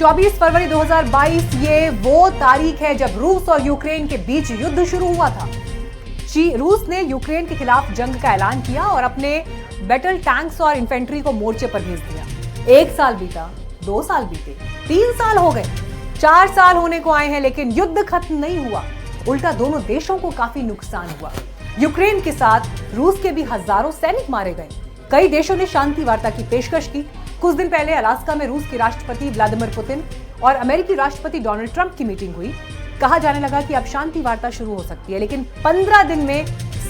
24 फरवरी 2022 ये वो तारीख है जब रूस और यूक्रेन के बीच युद्ध शुरू हुआ था। रूस ने यूक्रेन के खिलाफ जंग का ऐलान किया और अपने बैटल टैंक्स और इन्फेंट्री को मोर्चे पर भेज दिया। 1 साल बीता, 2 साल बीते, 3 साल हो गए, 4 साल होने को आए हैं, लेकिन युद्ध खत्म नहीं हुआ। उल्टा दोनों देशों को काफी नुकसान हुआ। यूक्रेन के साथ रूस के भी हजारों सैनिक मारे गए। कई देशों ने शांति वार्ता की पेशकश की। कुछ दिन पहले अलास्का में रूस के राष्ट्रपति व्लादिमीर पुतिन और अमेरिकी राष्ट्रपति डोनाल्ड ट्रंप की मीटिंग हुई। कहा जाने लगा कि अब शांति वार्ता शुरू हो सकती है, लेकिन 15 दिन में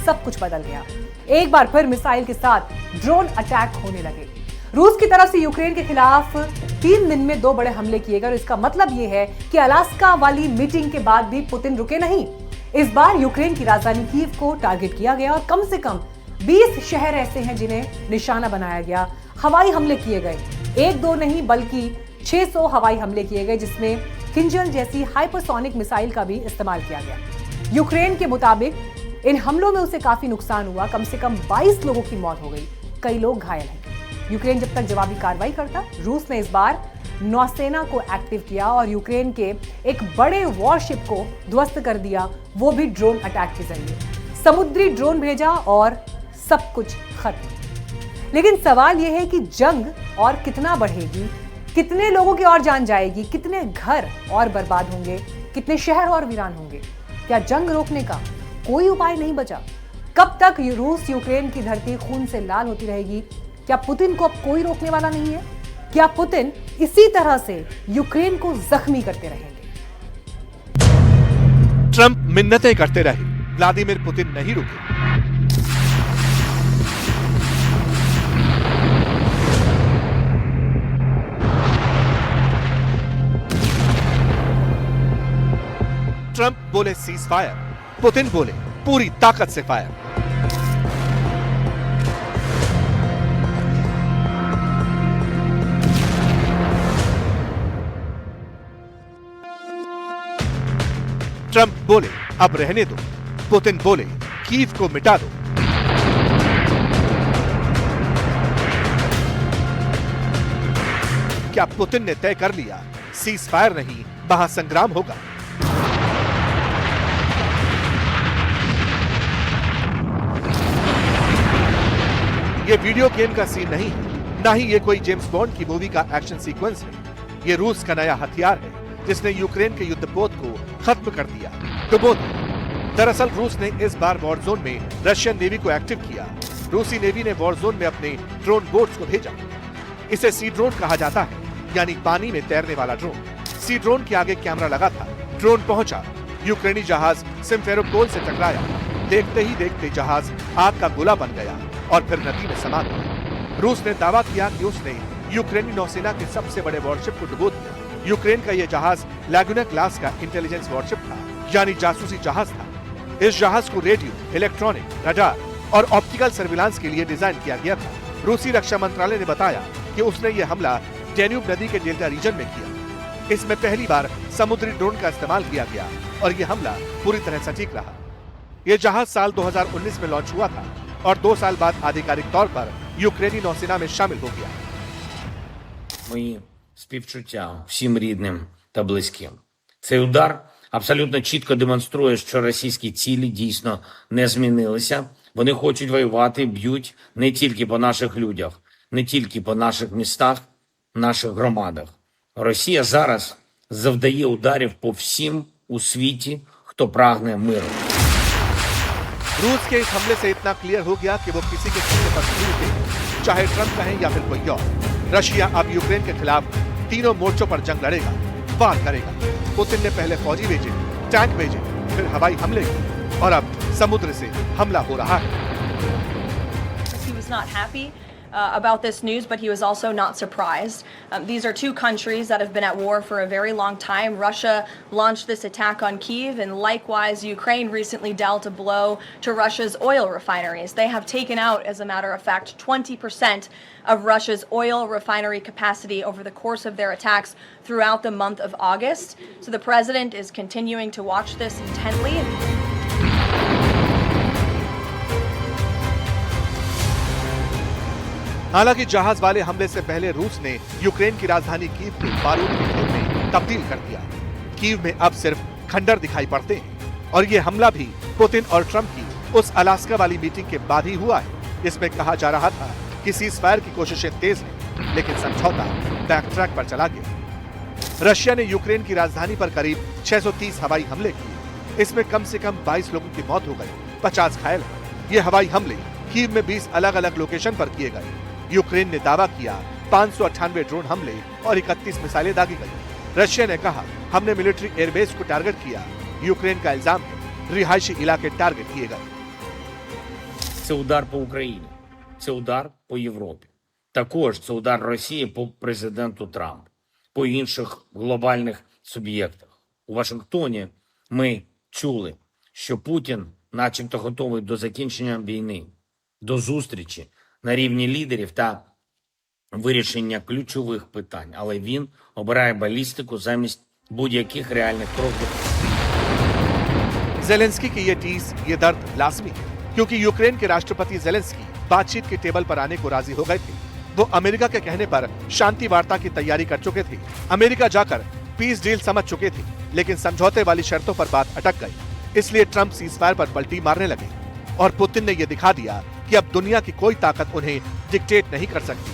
सब कुछ बदल गया। एक बार फिर मिसाइल के साथ ड्रोन अटैक होने लगे। रूस की तरफ से यूक्रेन के खिलाफ 3 दिन में 2 बड़े हमले किए गए और इसका मतलब यह है कि अलास्का वाली मीटिंग के बाद भी पुतिन रुके नहीं। इस बार यूक्रेन की राजधानी कीव को टारगेट किया गया और कम से कम 20 शहर ऐसे हैं जिन्हें निशाना बनाया गया। हवाई हमले किए गए, 1-2 नहीं बल्कि 600 हवाई हमले किए गए, जिसमें किंजल जैसी हाइपरसोनिक मिसाइल का भी इस्तेमाल किया गया। यूक्रेन के मुताबिक इन हमलों में उसे काफी नुकसान हुआ। कम से कम 22 लोगों की मौत हो गई, कई लोग घायल हैं। यूक्रेन जब तक जवाबी कार्रवाई करता, रूस ने इस बार नौसेना को एक्टिव किया और यूक्रेन के एक बड़े वॉरशिप को ध्वस्त कर दिया, वो भी ड्रोन अटैक के जरिए। समुद्री ड्रोन भेजा और सब कुछ खत्म। लेकिन सवाल यह है कि जंग और कितना बढ़ेगी, कितने लोगों की और जान जाएगी, कितने घर और बर्बाद होंगे, कितने शहर और वीरान होंगे। क्या जंग रोकने का कोई उपाय नहीं बचा? कब तक रूस यूक्रेन की धरती खून से लाल होती रहेगी? क्या पुतिन को अब कोई रोकने वाला नहीं है? क्या पुतिन इसी तरह से यूक्रेन को जख्मी करते रहेंगे? ट्रंप मिन्नतें करते रहे, व्लादिमीर पुतिन नहीं रुके। ट्रंप बोले सीज फायर, पुतिन बोले पूरी ताकत से फायर। ट्रंप बोले अब रहने दो, पुतिन बोले कीव को मिटा दो। क्या पुतिन ने तय कर लिया सीज फायर नहीं, महासंग्राम होगा? ये वीडियो गेम का सीन नहीं है, ना ही ये कोई जेम्स बॉन्ड की मूवी का एक्शन सीक्वेंस है। ये रूस का नया हथियार है जिसने यूक्रेन के युद्धपोत को खत्म कर दिया, डुबो दिया। दरअसल रूस ने इस बार वॉर जोन में रशियन नेवी को एक्टिव किया। रूसी नेवी ने वॉर जोन में अपने ड्रोन बोट्स को भेजा। इसे सी ड्रोन कहा जाता है, यानी पानी में तैरने वाला ड्रोन। सी ड्रोन के आगे कैमरा लगा था। ड्रोन पहुंचा, यूक्रेनी जहाज सिम्फेरोपोल से टकराया। देखते ही देखते जहाज आग का गोला बन गया और फिर नदी में समा गया। रूस ने दावा किया कि उसने यूक्रेनी नौसेना के सबसे बड़े वॉरशिप को डुबो दिया। यूक्रेन का यह जहाज लैगुना क्लास का इंटेलिजेंस वॉरशिप था, यानी जासूसी जहाज था। इस जहाज को रेडियो, इलेक्ट्रॉनिक, रडार और ऑप्टिकल सर्विलांस के लिए डिजाइन किया गया था। रूसी रक्षा मंत्रालय ने बताया कि उसने यह हमला डैन्यूब नदी के डेल्टा रीजन में किया। इसमें पहली बार समुद्री ड्रोन का इस्तेमाल किया गया और यह हमला पूरी तरह सटीक रहा। यह जहाज साल 2019 में लॉन्च हुआ था और 2 साल बाद आधिकारिक तौर पर यूक्रेनी नौसेना में शामिल हो गया। Мої співчуття всім рідним та близьким. Цей удар абсолютно чітко демонструє, що російські цілі дійсно не змінилися. Вони хочуть воювати, б'ють не тільки по наших людях, не тільки по наших містах, наших громадах. Росія зараз завдає ударів по всім у світі, хто прагне миру. रूस के इस हमले से इतना क्लियर हो गया कि वो किसी के कहने पर नहीं रुके, चाहे ट्रंप कहें या फिर कोई और। रशिया अब यूक्रेन के खिलाफ तीनों मोर्चों पर जंग लड़ेगा, वार करेगा। पुतिन ने पहले फौजी भेजे, टैंक भेजे, फिर हवाई हमले किए और अब समुद्र से हमला हो रहा है। He was not happy about this news, but he was also not surprised. These are two countries that have been at war for a very long time. Russia launched this attack on Kyiv, and likewise, Ukraine recently dealt a blow to Russia's oil refineries. They have taken out, as a matter of fact, 20% of Russia's oil refinery capacity over the course of their attacks throughout the month of August. So the president is continuing to watch this intently. हालांकि जहाज वाले हमले से पहले रूस ने Ukraine की राजधानी कीव को बारूद के ढेर में तब्दील कर दिया। कीव में अब सिर्फ खंडर दिखाई पड़ते हैं और ये हमला भी पुतिन और ट्रंप की उस अलास्का वाली मीटिंग के बाद ही हुआ है। इसमें कहा जा रहा था कि सीजफायर की कोशिशें तेज हैं, लेकिन समझौता बैक ट्रैक पर चला गया। रशिया ने यूक्रेन की राजधानी पर करीब 630 हवाई हमले किए। इसमें कम से कम 22 लोगों की मौत हो गई, 50 घायल हैं। ये हवाई हमले कीव में 20 अलग अलग लोकेशन पर किए गए। यूक्रेन ने दावा किया 598 ड्रोन हमले और 31 मिसाइलें दागी गई। रशिया ने कहा हमने मिलिट्री एयरबेस को टारगेट किया। यूक्रेन का इल्जाम है रिहायशी इलाके टारगेट किए गए। Це удар по Україні, це удар по Європі. Також це удар Росії по президенту Трампу, по інших глобальних суб'єктах. У Вашингтоні ми чули, що Путін начебто готовий до закінчення війни, до зустрічі на рівні лідерів та вирішення ключових питань. Але він обирає балістику замість будь-яких реальних кроків. जेलेंस्की की ये टीस, ये दर्द लाजमी है, क्योंकि यूक्रेन के राष्ट्रपति जेलेंस्की बातचीत के टेबल पर आने को राजी हो गए थे। वो अमेरिका के कहने पर शांति वार्ता की तैयारी कर चुके थे। अमेरिका जाकर पीस डील समझ चुके थे, लेकिन समझौते वाली शर्तों पर बात अटक गई। इसलिए ट्रंप सीजफायर पर पलटी मारने लगे और पुतिन ने यह दिखा दिया कि अब दुनिया की कोई ताकत उन्हें डिक्टेट नहीं कर सकती।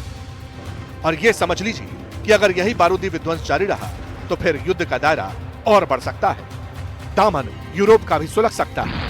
और ये समझ लीजिए कि अगर यही बारूदी विध्वंस जारी रहा तो फिर युद्ध का दायरा और बढ़ सकता है, दामन यूरोप का भी सुलग सकता है।